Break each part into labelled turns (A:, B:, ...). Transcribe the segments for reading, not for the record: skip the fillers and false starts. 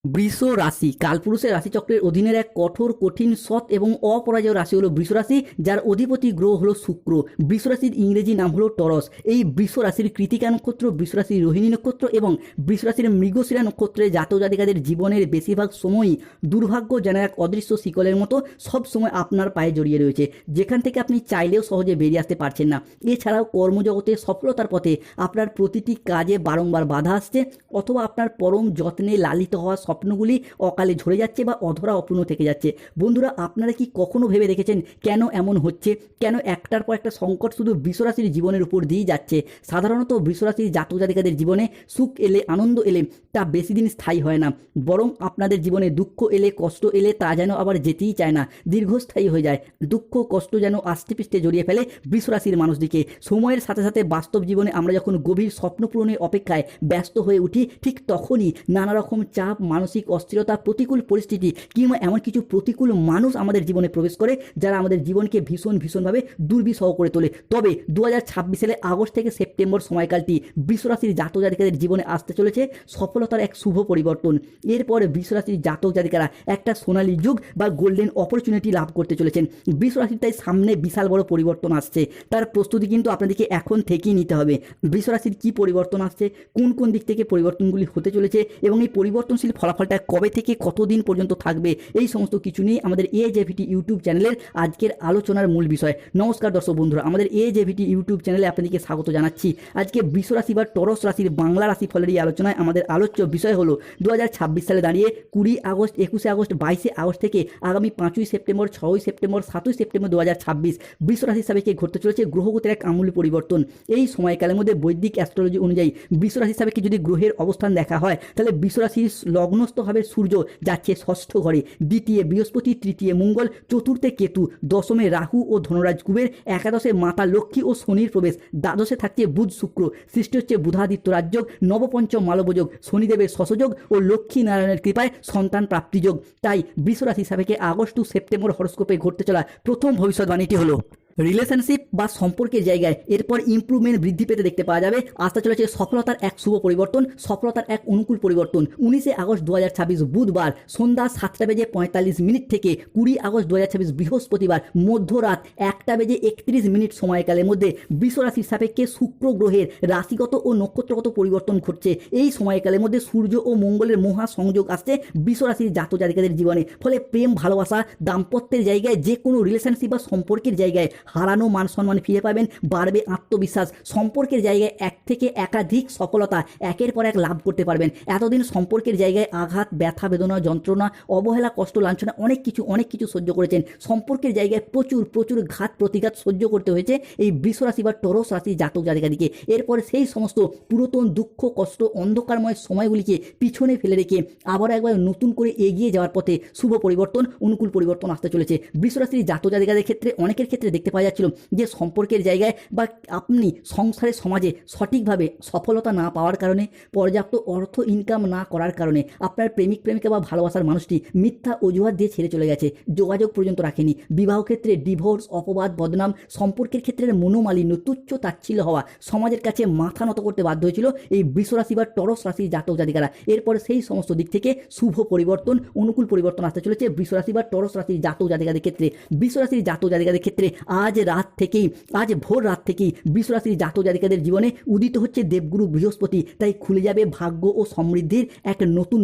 A: বৃষ রাশি কালপুরুষের রাশিচক্রের অধীনের এক কঠোর, কঠিন, সৎ এবং অপরাজেয় রাশি হলো বৃষ রাশি, যার অধিপতি গ্রহ হলো শুক্র। বৃষ রাশির ইংরেজি নাম হলো টরস। এই বৃষ রাশির কৃতিকা নক্ষত্র, বৃষ রাশির রোহিণী নক্ষত্র এবং বৃষ রাশির মৃগশিরা নক্ষত্রের জাতক জাতিকাদের জীবনের বেশিরভাগ সময়ই দুর্ভাগ্য যেন এক অদৃশ্য শিকলের মতো সব সময় আপনার পায়ে জড়িয়ে রয়েছে, যেখান থেকে আপনি চাইলেও সহজে বেরিয়ে আসতে পারছেন না। এছাড়াও কর্মজগতে সফলতার পথে আপনার প্রতিটি কাজে বারংবার বাধা আসছে, অথবা আপনার পরম যত্নে লালিত হওয়া স্বপ্নগুলি অকালে ঝরে যাচ্ছে বা অধরা অপূর্ণ থেকে যাচ্ছে। বন্ধুরা, আপনারা কি কখনো ভেবে দেখেছেন কেন এমন হচ্ছে? কেন একটার পর একটা সংকট শুধু বৃষরাশির জীবনের উপর দিয়েই যাচ্ছে? সাধারণত বৃষরাশির জাতক জাতিকাদের জীবনে সুখ এলে, আনন্দ এলে তা বেশি দিন স্থায়ী হয় না, বরং আপনাদের জীবনে দুঃখ এলে, কষ্ট এলে তা যেন আবার যেতেই চায় না, দীর্ঘস্থায়ী হয়ে যায়। দুঃখ কষ্ট যেন আষ্টে পৃষ্ঠে জড়িয়ে ফেলে বৃষরাশির মানুষটিকে। সময়ের সাথে সাথে বাস্তব জীবনে আমরা যখন গভীর স্বপ্ন পূরণের অপেক্ষায় ব্যস্ত হয়ে উঠি, ঠিক তখনই নানা রকম চাপ, মানসিক অস্থিরতা, প্রতিকূল পরিস্থিতি কিংবা এমন কিছু প্রতিকূল মানুষ আমাদের জীবনে প্রবেশ করে, যারা আমাদের জীবনকে ভীষণভাবে দুর্বিষহ করে তোলে। তবে 2026 সালে আগস্ট থেকে সেপ্টেম্বর সময়কালটি বৃষরাশির জাতক জাতিকাদের জীবনে আসতে চলেছে সফলতার এক শুভ পরিবর্তন। এরপরে বৃষরাশির জাতক জাতিকারা একটা সোনালী যুগ বা গোল্ডেন অপরচুনিটি লাভ করতে চলেছেন। বৃষরাশির তাই সামনে বিশাল বড় পরিবর্তন আসছে, তার প্রস্তুতি কিন্তু আপনাদেরকে এখন থেকেই নিতে হবে। বৃষরাশির কী পরিবর্তন আসছে, কোন কোন দিক থেকে পরিবর্তনগুলি হতে চলেছে এবং এই পরিবর্তনশীল ফলাফলটা কবে থেকে কতদিন পর্যন্ত থাকবে, এই সমস্ত কিছু নিয়ে আমাদের এজেভিটি ইউটিউব চ্যানেলের আজকের আলোচনার মূল বিষয়। নমস্কার দর্শক বন্ধুরা, আমাদের এজেভিটি ইউটিউব চ্যানেলে আপনাদেরকে স্বাগত জানাচ্ছি। আজকে বৃষরাশি বা টরস রাশির বাংলা রাশি ফলের এই আলোচনায় আমাদের আলোচ্য বিষয় হলো 2026 সালে দাঁড়িয়ে 20 আগস্ট, 21 আগস্ট, 22 আগস্ট থেকে আগামী 5ই সেপ্টেম্বর, 6ই সেপ্টেম্বর, 7ই সেপ্টেম্বর 2026 বৃষরাশি হিসাবে ঘটতে চলেছে গ্রহগতির এক আমূল পরিবর্তন। এই সময়কালের মধ্যে বৈদিক অ্যাস্ট্রোলজি অনুযায়ী বৃষরাশি হিসাবে যদি গ্রহের অবস্থান দেখা হয়, তাহলে বৃষরাশির লগ্নস্থভাবে সূর্য যাচ্ছে ষষ্ঠ ঘরে, দ্বিতীয় বৃহস্পতি, তৃতীয় মঙ্গল, চতুর্থে কেতু, দশমে রাহু ও ধনরাজ কুবের, একাদশে মাতা লক্ষ্মী ও শনির প্রবেশ, দ্বাদশে থাকছে বুধ শুক্র, সৃষ্টি হচ্ছে বুধাদিত্য রাজযোগ, নবপঞ্চম মালবযোগ, শনিদেবের শশযোগ ও লক্ষ্মী নারায়ণের কৃপায় সন্তান প্রাপ্তিযোগ। তাই বৃষরাশি হিসাবে আগস্ট টু সেপ্টেম্বর হরস্কোপে ঘটতে চলা প্রথম ভবিষ্যৎবাণীটি হলো রিলেশনশিপ বা সম্পর্কের জায়গায় এরপর ইমপ্রুভমেন্ট বৃদ্ধি পেতে দেখতে পাওয়া যাবে। আসতে চলেছে সফলতার এক শুভ পরিবর্তন, সফলতার এক অনুকূল পরিবর্তন। 19 আগস্ট 2026 বুধবার সন্ধ্যা 7:45 থেকে 20 আগস্ট 2026 বৃহস্পতিবার মধ্যরাত 1:31 সময়কালের মধ্যে বৃষরাশির সাপেক্ষে শুক্র গ্রহের রাশিগত ও নক্ষত্রগত পরিবর্তন ঘটছে। এই সময়কালের মধ্যে সূর্য ও মঙ্গলের মহা সংযোগ আসছে বৃষরাশির জাতক জাতিকাদের জীবনে। ফলে প্রেম, ভালোবাসা, দাম্পত্যের জায়গায়, যে কোনো রিলেশনশিপ বা সম্পর্কের জায়গায় হারানো মান সম্মান ফিরে পাবেন, বাড়বে আত্মবিশ্বাস, সম্পর্কের জায়গায় এক থেকে একাধিক সফলতা একের পর এক লাভ করতে পারবেন। এতদিন সম্পর্কের জায়গায় আঘাত, ব্যথা, বেদনা, যন্ত্রণা, অবহেলা, কষ্ট, লাঞ্ছনা অনেক কিছু সহ্য করেছেন। সম্পর্কের জায়গায় প্রচুর ঘাত প্রতিঘাত সহ্য করতে হয়েছে এই বৃষরাশি বা টরস রাশি জাতক জাতিকাদিকে। এরপরে সেই সমস্ত পুরাতন দুঃখ, কষ্ট, অন্ধকারময় সময়গুলিকে পিছনে ফেলে রেখে আবার একবার নতুন করে এগিয়ে যাওয়ার পথে শুভ পরিবর্তন, অনুকূল পরিবর্তন আসতে চলেছে বৃষরাশির জাতক জাতিকাদের ক্ষেত্রে। অনেকের ক্ষেত্রে দেখতে পাওয়া যাচ্ছিল যে সম্পর্কের জায়গায় বা আপনি সংসারে, সমাজে সঠিকভাবে সফলতা না পাওয়ার কারণে, পর্যাপ্ত অর্থ ইনকাম না করার কারণে আপনার প্রেমিক প্রেমিকা বা ভালোবাসার মানুষটি মিথ্যা অজুহাত দিয়ে ছেড়ে চলে গেছে, যোগাযোগ পর্যন্ত রাখেনি। বিবাহ ক্ষেত্রে ডিভোর্স, অপবাদ, বদনাম, সম্পর্কের ক্ষেত্রে মনোমালিন্য, তুচ্ছ তাচ্ছিল্য হওয়া, সমাজের কাছে মাথা নত করতে বাধ্য হয়েছিল এই বৃষরাশি বা টরস রাশির জাতক জাতিকারা। এরপরে সেই সমস্ত দিক থেকে শুভ পরিবর্তন, অনুকূল পরিবর্তন আসতে চলেছে বৃষরাশি বা টরস রাশির জাতক জাতিকাদের ক্ষেত্রে। বৃষরাশির জাতক জাতিকাদের ক্ষেত্রে আজ ভোর রাত থেকেই বৃষরাশির জাতক জাতিকাদের জীবনে উদিত হচ্ছে দেবগুরু বৃহস্পতি। তাই খুলে যাবে ভাগ্য ও সমৃদ্ধির এক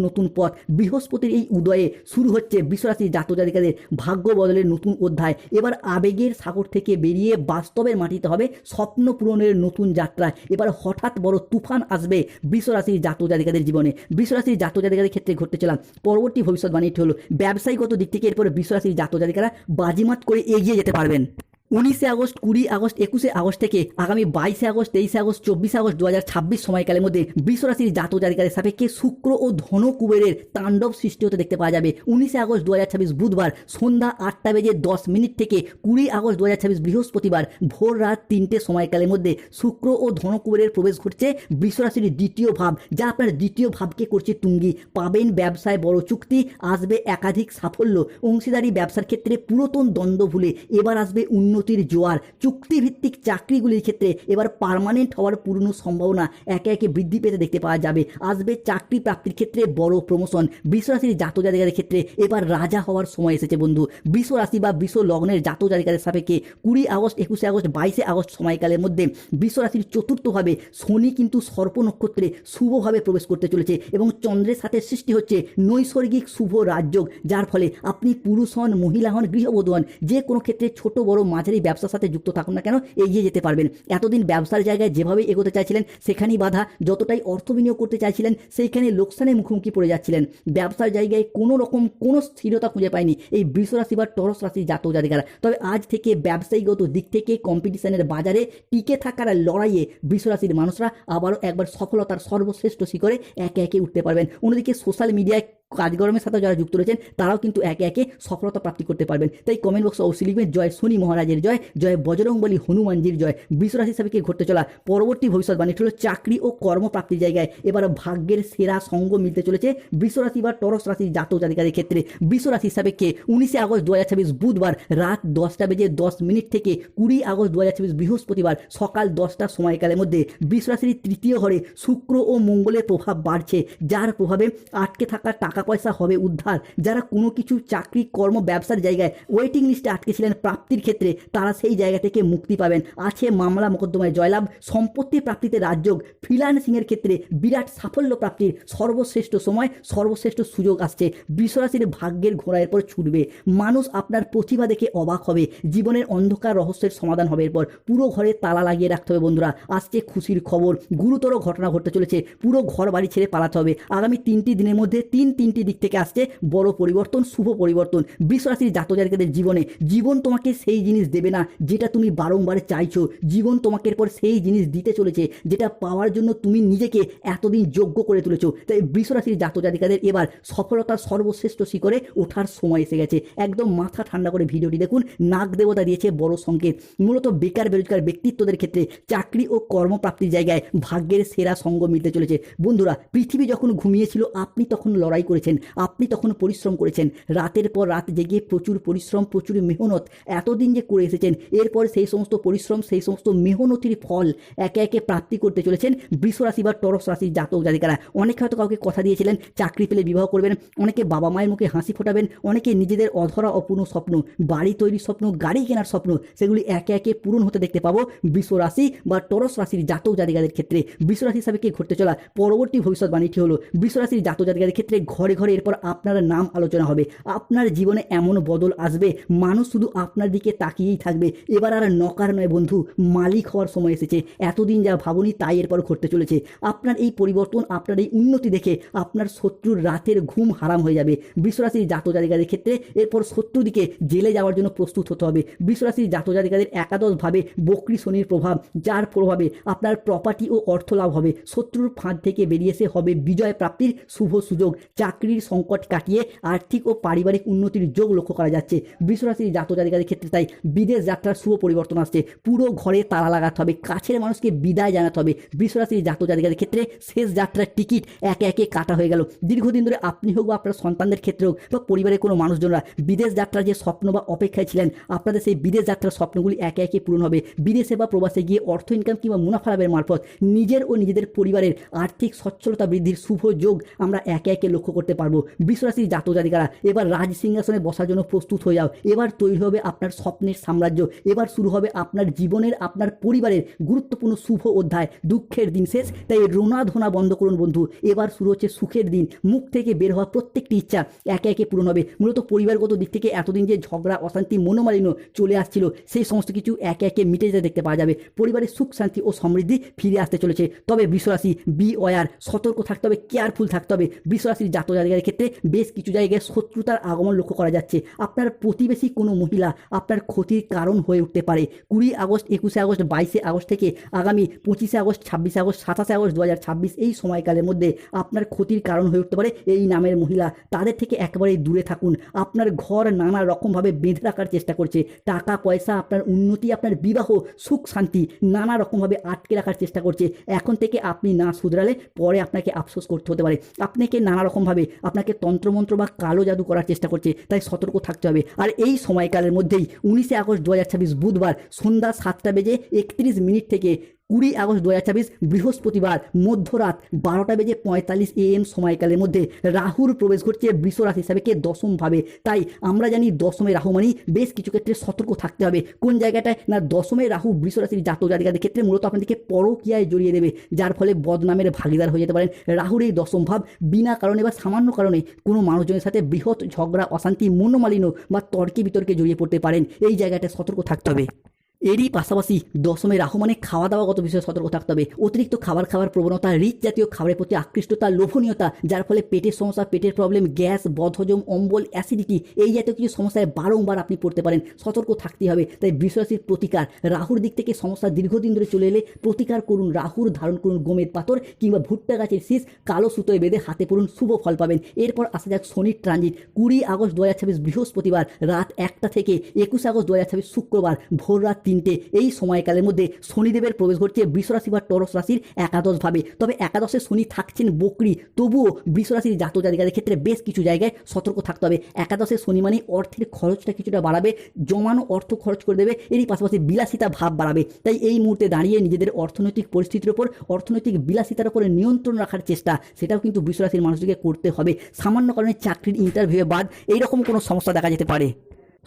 A: নতুন পথ। বৃহস্পতির এই উদয়ে শুরু হচ্ছে বৃষরাশির জাতক জাতিকাদের ভাগ্য বদলের নতুন অধ্যায়। এবার আবেগের সাগর থেকে বেরিয়ে বাস্তবের মাটিতে হবে স্বপ্ন পূরণের নতুন যাত্রা। এবার হঠাৎ বড় তুফান আসবে বৃষরাশির জাতক জাতিকাদের জীবনে। বৃষরাশির জাতক জাতিকাদের ক্ষেত্রে ঘটতে চলা পরবর্তী ভবিষ্যৎবাণীটি হলো ব্যবসায়িকগত দিক থেকে এরপরে বৃষরাশির জাতক জাতিকারা বাজিমাত করে এগিয়ে যেতে পারবেন। 19 আগস্ট, 20 আগস্ট, 21 আগস্ট থেকে আগামী 22 আগস্ট, 23 আগস্ট, 24 আগস্ট 2026 সময়কালের মধ্যে বৃষরাশির জাতক জাতিকাদের সাপেক্ষে শুক্র ও ধন কুবেরের তাণ্ডব সৃষ্টি হতে দেখতে পাওয়া যাবে। 19 আগস্ট 2026 বুধবার সন্ধ্যা 8:10 থেকে 20 আগস্ট 2026 বৃহস্পতিবার ভোর রাত 3টে সময়কালের মধ্যে শুক্র ও ধন কুবেরের প্রবেশ ঘটছে বৃষরাশির দ্বিতীয় ভাব, যা আপনার দ্বিতীয় ভাবকে করছে তুঙ্গি। পাবেন ব্যবসায় বড় চুক্তি, আসবে একাধিক সাফল্য। অংশীদারি ব্যবসার ক্ষেত্রে পুরাতন দ্বন্দ্ব ভুলে এবার আসবে উন্নতি উন্নতির জোয়ার। চুক্তিভিত্তিক চাকরিগুলির ক্ষেত্রে এবার পার্মানেন্ট হওয়ার পূর্ণ সম্ভাবনা একে একে বৃদ্ধি পেতে দেখতে পাওয়া যাবে। আসবে চাকরি প্রাপ্তির ক্ষেত্রে বড় প্রমোশন। বৃষরাশির জাতক জাতিকাদের ক্ষেত্রে এবার রাজা হওয়ার সময় এসেছে বন্ধু। বৃষ রাশি বা বৃষ লগ্নের জাতক জাতিকাদের সাপেক্ষে 20 আগস্ট, 21 আগস্ট, 22 আগস্ট সময়কালের মধ্যে বৃষ রাশির চতুর্থভাবে শনি কিন্তু সর্প নক্ষত্রে শুভভাবে প্রবেশ করতে চলেছে এবং চন্দ্রের সাথে সৃষ্টি হচ্ছে নৈসর্গিক শুভ রাজযোগ, যার ফলে আপনি পুরুষ হন, মহিলা হন, গৃহবধূ হন, যে কোনো ক্ষেত্রে ছোট বড় মাঝারি ব্যবসার সাথে যুক্ত থাকুন না কেন এগিয়ে যেতে পারবেন। এতদিন ব্যবসার জায়গায় যেভাবে এগোতে চাইছিলেন সেখানেই বাধা, যতটাই অর্থ বিনিয়োগ করতে চাইছিলেন সেইখানে লোকসানের মুখোমুখি পড়ে যাচ্ছিলেন। ব্যবসার জায়গায় কোনো রকম কোনো স্থিরতা খুঁজে পায়নি এই বৃষ রাশি বা টরস রাশির জাতক জাতিকারা। তবে আজ থেকে ব্যবসায়িকগত দিক থেকে কম্পিটিশনের বাজারে টিকে থাকার লড়াইয়ে বৃষ রাশির মানুষরা আবারও একবার সফলতার সর্বশ্রেষ্ঠ শিখরে একে একে উঠতে পারবেন। অন্যদিকে সোশ্যাল মিডিয়ায় কাজকর্মের সাথে যারা যুক্ত রয়েছেন তারাও কিন্তু একে একে সফলতা প্রাপ্তি করতে পারবেন। তাই কমেন্ট বক্সে অবশ্যই লিখবেন জয় শনি মহারাজের জয়, জয় বজরংবলী হনুমানজির জয়। বৃষ রাশি সাপেক্ষে ঘটতে চলা পরবর্তী ভবিষ্যৎবাণী হলো চাকরি ও কর্মপ্রাপ্তির জায়গায় এবার ভাগ্যের সেরা সঙ্গ মিলতে চলেছে বৃষ রাশি বা টরস রাশির জাতক জাতিকাদের ক্ষেত্রে। বৃষ রাশির সাপেক্ষে 19 আগস্ট 2026 বুধবার রাত 10:10 থেকে 20 আগস্ট 2026 বৃহস্পতিবার সকাল 10টা সময়কালের মধ্যে বৃষ রাশির তৃতীয় ঘরে শুক্র ও মঙ্গলের প্রভাব বাড়ছে, যার প্রভাবে আটকে থাকা টাকা পয়সা হবে উদ্ধার। যারা কোনো কিছু চাকরি কর্ম ব্যবসার জায়গায় ওয়েটিং লিস্টে আটকে ছিলেন প্রাপ্তির ক্ষেত্রে তারা সেই জায়গা থেকে মুক্তি পাবেন। আছে মামলা মোকদ্দমায় জয়লাভ, সম্পত্তি প্রাপ্তিতে রাজযোগ, ফ্রিল্যান্সিংয়ের ক্ষেত্রে বিরাট সাফল্য প্রাপ্তির সর্বশ্রেষ্ঠ সময়, সর্বশ্রেষ্ঠ সুযোগ আসছে। বৃষ রাশির ভাগ্যের ঘোড়া এরপর ছুটবে। মানুষ আপনার প্রতিভা দেখে অবাক হবে। জীবনের অন্ধকার রহস্যের সমাধান হবে। এরপর পুরো ঘরে তালা লাগিয়ে রাখতে হবে বন্ধুরা। আসছে খুশির খবর, গুরুতর ঘটনা ঘটতে চলেছে। পুরো ঘর বাড়ি ছেড়ে পালাতে হবে। আগামী 3টি দিনের মধ্যে তিনটি দিক থেকে আসছে বড় পরিবর্তন, শুভ পরিবর্তন। বৃষ রাশির জাতক জাতিকাদের জীবনে জীবন তোমাকে সেই জিনিস দেবে না যেটা তুমি বারংবার চাইছো। জীবন তোমাকে এরপর সেই জিনিস দিতে চলেছে যেটা পাওয়ার জন্য তুমি নিজেকে এতদিন যোগ্য করে তুলেছো। তাই বৃষ রাশির জাতক জাতিকাদের এবার সফলতার সর্বশ্রেষ্ঠ শিখরে ওঠার সময় এসে গেছে। একদম মাথা ঠান্ডা করে ভিডিওটি দেখুন। নাগ দেবতা দিয়েছে বড় সংকেত। মূলত বেকার বেরোজগার ব্যক্তিত্বদের ক্ষেত্রে চাকরি ও কর্মপ্রাপ্তির জায়গায় ভাগ্যের সেরা সঙ্গ মিলতে চলেছে। বন্ধুরা, পৃথিবী যখন ঘুমিয়েছিল আপনি তখন লড়াই করেছেন, আপনি তখন পরিশ্রম করেছেন। রাতের পর রাত জেগে প্রচুর পরিশ্রম, প্রচুর মেহনত এতদিন যে করে এসেছেন, এরপর সেই সমস্ত পরিশ্রম, সেই সমস্ত মেহনতির ফল একে একে প্রাপ্তি করতে চলেছেন বৃষ রাশি বা টরস রাশির জাতক জাতিকারা। অনেকে হয়তো কাউকে কথা দিয়েছিলেন চাকরি পেলে বিবাহ করবেন, অনেকে বাবা মায়ের মুখে হাসি ফোটাবেন, অনেকে নিজেদের অধরা অপূর্ণ স্বপ্ন, বাড়ি তৈরির স্বপ্ন, গাড়ি কেনার স্বপ্ন, সেগুলি একে একে পূরণ হতে দেখতে পাবো বৃষ রাশি বা টরস রাশির জাতক জাতিকাদের ক্ষেত্রে। বৃষ রাশি সাপেক্ষে ঘটতে চলা পরবর্তী ভবিষ্যৎবাণীটি হলো বৃষ রাশির জাতক জাতিকাদের ক্ষেত্রে ঘরে ঘরে এরপর আপনার নাম আলোচনা হবে। আপনার জীবনে এমন বদল আসবে মানুষ শুধু আপনার দিকে তাকিয়েই থাকবে। এবার আর নকার নয় বন্ধু, মালিক হওয়ার সময় এসেছে। এতদিন যা ভাবনি তাই এরপর ঘটতে চলেছে। আপনার এই পরিবর্তন, আপনার এই উন্নতি দেখে আপনার শত্রুর রাতের ঘুম হারাম হয়ে যাবে। বৃষ রাশির জাতক জাতিকাদের ক্ষেত্রে এরপর শত্রু দিকে জেলে যাওয়ার জন্য প্রস্তুত হতে হবে। বৃষ রাশির জাতক জাতিকাদের একাদশভাবে বক্রী শনির প্রভাব, যার প্রভাবে আপনার প্রপার্টি ও অর্থ লাভ হবে। শত্রুর ফাঁদ থেকে বেরিয়ে এসে হবে বিজয় প্রাপ্তির শুভ সুযোগ। চাকরির সংকট কাটিয়ে আর্থিক ও পারিবারিক উন্নতির যোগ লক্ষ্য করা যাচ্ছে বৃষ রাশির জাতক জাতিকাদের ক্ষেত্রে। তাই বিদেশ যাত্রার শুভ পরিবর্তন আসছে। পুরো ঘরে তালা লাগাতে হবে, কাছের মানুষকে বিদায় জানাতে হবে। বৃষ রাশির জাতক জাতিকাদের ক্ষেত্রে শেষ যাত্রার টিকিট একে একে কাটা হয়ে গেল। দীর্ঘদিন ধরে আপনি হোক বা আপনার সন্তানদের ক্ষেত্রে হোক বা পরিবারের কোনো মানুষজনরা বিদেশ যাত্রার যে স্বপ্ন বা অপেক্ষায় ছিলেন, আপনাদের সেই বিদেশ যাত্রার স্বপ্নগুলি একে একে পূরণ হবে। বিদেশে বা প্রবাসে গিয়ে অর্থ ইনকাম কিংবা মুনাফা লাভের মারফত নিজের ও নিজেদের পরিবারের আর্থিক সচ্ছলতা বৃদ্ধির শুভ যোগ আমরা একে একে লক্ষ্য করতে পারবো। বৃষ রাশির জাতক জাতিকারা এবার রাজ সিংহাসনে বসার জন্য প্রস্তুত হয়ে যাও। এবার তৈরি হবে আপনার স্বপ্নের সাম্রাজ্য। এবার শুরু হবে আপনার জীবনের, আপনার পরিবারের গুরুত্বপূর্ণ শুভ অধ্যায়। দুঃখের দিন শেষ, তাই রোনা ধোনা বন্ধ করুন বন্ধু। এবার শুরু হচ্ছে সুখের দিন। মুখ থেকে বের হওয়া প্রত্যেকটি ইচ্ছা একে একে পূরণ হবে। মূলত পরিবারগত দিক থেকে এতদিন যে ঝগড়া, অশান্তি, মনোমালিন্য চলে আসছিল সেই সমস্ত কিছু একে একে মিটে যেতে দেখতে পাওয়া যাবে। পরিবারের সুখ শান্তি ও সমৃদ্ধি ফিরে আসতে চলেছে। তবে বৃষ রাশি বি ওয়ার, সতর্ক থাকতে হবে, কেয়ারফুল থাকতে হবে। বৃষ রাশির জাতক জাতিকাদের ক্ষেত্রে বেশ কিছু জায়গায় শত্রুতার আগমন লক্ষ্য করা যাচ্ছে। আপনার প্রতিবেশী কোনো মহিলা আপনার ক্ষতির কারণ হয়ে উঠতে পারে। 20 আগস্ট, 21 আগস্ট, 22 আগস্ট থেকে আগামী 25 আগস্ট, 26 আগস্ট, 27 আগস্ট 2026 এই সময়কালের মধ্যে আপনার ক্ষতির কারণ হয়ে উঠতে পারে এই নামের মহিলা। তাদের থেকে একেবারেই দূরে থাকুন। আপনার ঘর নানা রকমভাবে বেঁধে রাখার চেষ্টা করছে। টাকা পয়সা, আপনার উন্নতি, আপনার বিবাহ, সুখ শান্তি নানা রকমভাবে আটকে রাখার চেষ্টা করছে। এখন থেকে আপনি না শুধরালে পরে আপনাকে আফসোস করতে হতে পারে। আপনাকে নানা রকমভাবে আপনাকে তন্ত্রমন্ত্র বা কালো জাদু করার চেষ্টা করছে, তাই সতর্ক থাকতে হবে। আর এই সময়কালের মধ্যেই 19 আগস্ট 2026 বুধবার সন্ধ্যা 7:31 থেকে 20 আগস্ট 2026 বৃহস্পতিবার মধ্যরাত 12:45 AM সময়কালের মধ্যে রাহুর প্রবেশ ঘটছে বৃষ রাশি হিসাবে দশমভাবে। তাই আমরা জানি দশমে রাহু মানেই বেশ কিছু ক্ষেত্রে সতর্ক থাকতে হবে। কোন জায়গাটায় না, দশমে রাহু বৃষ রাশির জাতক জাতিকাদের ক্ষেত্রে মূলত আপনাদেরকে পরকীয়ায় জড়িয়ে দেবে, যার ফলে বদনামের ভাগিদার হয়ে যেতে পারেন। রাহুর এই দশম ভাব বিনা কারণে বা সামান্য কারণে কোনো মানুষজনের সাথে বৃহৎ ঝগড়া, অশান্তি, মনোমালিন্য বা তর্কে বিতর্কে জড়িয়ে পড়তে পারেন। এই জায়গাটায় সতর্ক থাকতে হবে। এরই পাশাপাশি দশমে রাহু মানে খাওয়া দাওয়াগত বিষয়ে সতর্ক থাকতে হবে। অতিরিক্ত খাবার প্রবণতা, রিচ জাতীয় খাবারের প্রতি আকৃষ্টতা, লোভনীয়তা, যার ফলে পেটের সমস্যা, পেটের প্রবলেম, গ্যাস, বদহজম, অম্বল, অ্যাসিডিটি এই জাতীয় কিছু সমস্যায় বারংবার আপনি পড়তে পারেন। সতর্ক থাকতে হবে। তাই বৃষ রাশির প্রতিকার, রাহুর দিক থেকে সমস্যা দীর্ঘদিন ধরে চলে এলে প্রতিকার করুন। রাহুর ধারণ করুন গমের পাথর কিংবা ভুট্টা গাছের শীষ, কালো সুতোয় বেঁধে হাতে পড়ুন, শুভ ফল পাবেন। এরপর আসা যাক শনির ট্রানজিট। 20 আগস্ট 2026 বৃহস্পতিবার রাত 1টা থেকে 21 আগস্ট 2026 শুক্রবার ভোর রাত 3টে এই সময়কালের মধ্যে শনিদেবের প্রবেশ ঘটছে বৃষ রাশি বা টরস রাশির একাদশ ভাবে। তবে একাদশে শনি থাকছেন বকরি, তবুও বৃষ রাশির জাতক জাতিকাদের ক্ষেত্রে বেশ কিছু জায়গায় সতর্ক থাকতে হবে। একাদশে শনি মানে অর্থের খরচটা কিছুটা বাড়াবে, জমানো অর্থ খরচ করে দেবে, এরই পাশাপাশি বিলাসিতা ভাব বাড়াবে। তাই এই মুহূর্তে দাঁড়িয়ে নিজেদের অর্থনৈতিক পরিস্থিতির উপর, অর্থনৈতিক বিলাসিতার উপরে নিয়ন্ত্রণ রাখার চেষ্টা, সেটাও কিন্তু বৃষ রাশির মানুষদেরকে করতে হবে। সামান্য কারণে চাকরির ইন্টারভিউ বাদ এইরকম কোনো সমস্যা দেখা যেতে পারে।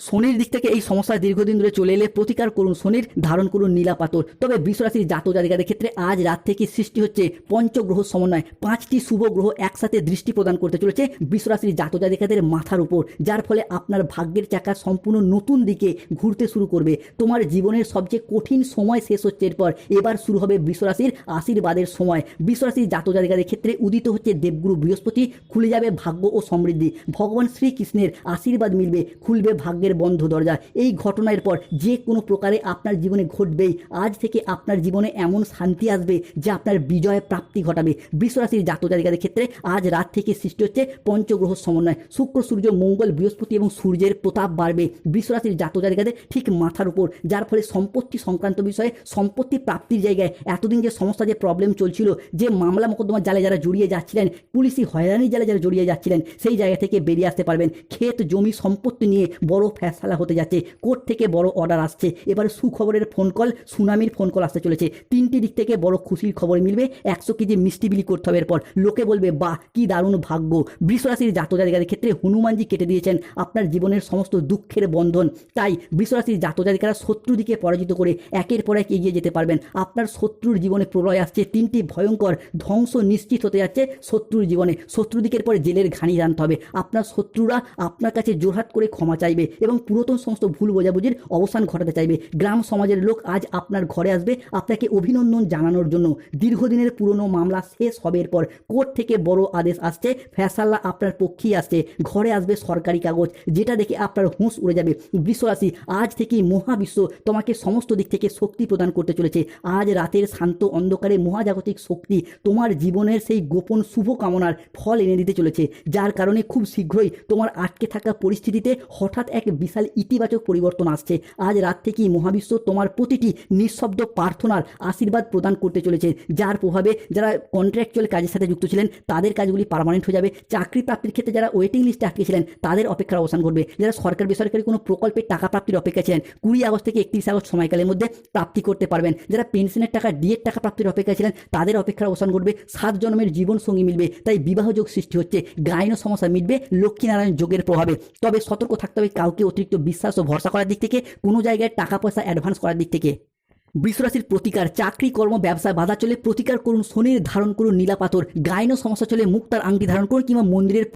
A: শনির দিক থেকে এই সমস্যা দীর্ঘদিন ধরে চলে এলে প্রতিকার করুন শনির, ধারণ করুন নীলা পাথর। তবে বৃষ রাশির জাতক জাতিকাদের ক্ষেত্রে আজ রাত থেকে সৃষ্টি হচ্ছে পঞ্চগ্রহ সমন্বয়। 5টি শুভ গ্রহ একসাথে দৃষ্টি প্রদান করতে চলেছে বৃষ রাশির জাতক জাতিকাদের মাথার উপর, যার ফলে আপনার ভাগ্যের চাকা সম্পূর্ণ নতুন দিকে ঘুরতে শুরু করবে। তোমার জীবনের সবচেয়ে কঠিন সময় শেষ হচ্ছে এরপর, এবার শুরু হবে বৃষ রাশির আশীর্বাদের সময়। বৃষ রাশির জাতক জাতিকাদের ক্ষেত্রে উদিত হচ্ছে দেবগুরু বৃহস্পতি, খুলে যাবে ভাগ্য ও সমৃদ্ধি। ভগবান শ্রীকৃষ্ণের আশীর্বাদ মিলবে, খুলবে ভাগ্যের বন্ধ দরজা। এই ঘটনার পর যে কোনো প্রকারে আপনার জীবনে ঘটবেই। আজ থেকে আপনার জীবনে এমন শান্তি আসবে যা আপনার বিজয় প্রাপ্তি ঘটাবে। বৃষ রাশির জাতক জাতিকাদের ক্ষেত্রে আজ রাত থেকে সৃষ্টি হচ্ছে পঞ্চগ্রহ সমন্বয়। শুক্র, সূর্য, মঙ্গল, বৃহস্পতি এবং সূর্যের প্রতাপ বাড়বে বৃষ রাশির জাতক জাতিকাদের ঠিক মাথার উপর, যার ফলে সম্পত্তি সংক্রান্ত বিষয়ে, সম্পত্তি প্রাপ্তির জায়গায় এতদিন যে সমস্যা, যে প্রবলেম চলছিল, যে মামলা মোকদ্দমার জালে যারা জড়িয়ে যাচ্ছিলেন, পুলিশি হয়রানির জালে যারা জড়িয়ে যাচ্ছিলেন, সেই জায়গা থেকে বেরিয়ে আসতে পারবেন। ক্ষেত জমি সম্পত্তি নিয়ে বড় ফেসলা হতে যাচ্ছে, কোর্ট থেকে বড় অর্ডার আসছে। এবারে সুখবরের ফোন কল, সুনামির ফোন কল আসতে চলেছে। 3টি দিক থেকে বড় খুশির খবর মিলবে। 100 কেজি মিষ্টি বিলি করতে হবে এরপর। লোকে বলবে বাহ কি দারুণ ভাগ্য। বৃষ রাশির জাতক জাতিকাদের ক্ষেত্রে হনুমানজি কেটে দিয়েছেন আপনার জীবনের সমস্ত দুঃখের বন্ধন। তাই বৃষ রাশির জাতক জাতিকারা শত্রুদিকে পরাজিত করে একের পর এক এগিয়ে যেতে পারবেন। আপনার শত্রুর জীবনে প্রলয় আসছে। 3টি ভয়ঙ্কর ধ্বংস নিশ্চিত হতে যাচ্ছে শত্রুর জীবনে। শত্রুদিকের পরে জেলের ঘানি জানতে হবে। আপনার শত্রুরা আপনার কাছে জোরহাট করে ক্ষমা চাইবে এবং পুরাতন সমস্ত ভুল বোঝাবুঝির অবসান ঘটাতে চাইবে। গ্রাম সমাজের লোক আজ আপনার ঘরে আসবে আপনাকে অভিনন্দন জানানোর জন্য। দীর্ঘদিনের পুরনো মামলা শেষ হবে এরপর। কোর্ট থেকে বড় আদেশ আসছে, ফয়সালা আপনার পক্ষেই আসছে। ঘরে আসবে সরকারি কাগজ, যেটা দেখে আপনার হুঁশ উড়ে যাবে। বৃষ রাশি, আজ থেকেই মহাবিশ্ব তোমাকে সমস্ত দিক থেকে শক্তি প্রদান করতে চলেছে। আজ রাতের শান্ত অন্ধকারে মহাজাগতিক শক্তি তোমার জীবনের সেই গোপন শুভ কামনার ফল এনে দিতে চলেছে, যার কারণে খুব শীঘ্রই তোমার আটকে থাকা পরিস্থিতিতে হঠাৎ এক বিশাল ইতিবাচক পরিবর্তন আসছে। আজ রাত থেকেই মহাবিশ্ব তোমার প্রতিটি নিঃশব্দ প্রার্থনার আশীর্বাদ প্রদান করতে চলেছে, যার প্রভাবে যারা কন্ট্রাকচুয়াল কাজের সাথে যুক্ত ছিলেন তাদের কাজগুলি পার্মানেন্ট হয়ে যাবে। চাকরি প্রাপ্তির ক্ষেত্রে যারা ওয়েটিং লিস্টে আটকে ছিলেন তাদের অপেক্ষার অবসান ঘটবে। যারা সরকার বেসরকারি কোনো প্রকল্পের টাকা প্রাপ্তির অপেক্ষা ছিলেন 20 আগস্ট থেকে 31 আগস্ট সময়কালের মধ্যে প্রাপ্তি করতে পারবেন। যারা পেনশনের টাকা, ডিএর টাকা প্রাপ্তির অপেক্ষা ছিলেন তাদের অপেক্ষার অবসান ঘটবে। 7 জন্মের জীবন সঙ্গী মিলবে। তাই বিবাহ যোগ সৃষ্টি হচ্ছে। গাইন সমস্যা মিটবে লক্ষ্মীনারায়ণ যোগের প্রভাবে। তবে সতর্ক থাকতে হবে কাউকে অতিরিক্ত বিশ্বাস ও ভরসা করার দিক থেকে, কোনো জায়গায় টাকা পয়সা অ্যাডভান্স করার দিক থেকে। বৃষ রাশির প্রতিকার, চাকরি কর্ম ব্যবসায় বাধা চলে প্রতিকার করুন শনির, ধারণ করুন নীলা পাথর। গাইন সমস্যা চলে মুক্তার আংটি ধারণ করুন কিংবা মন্দিরের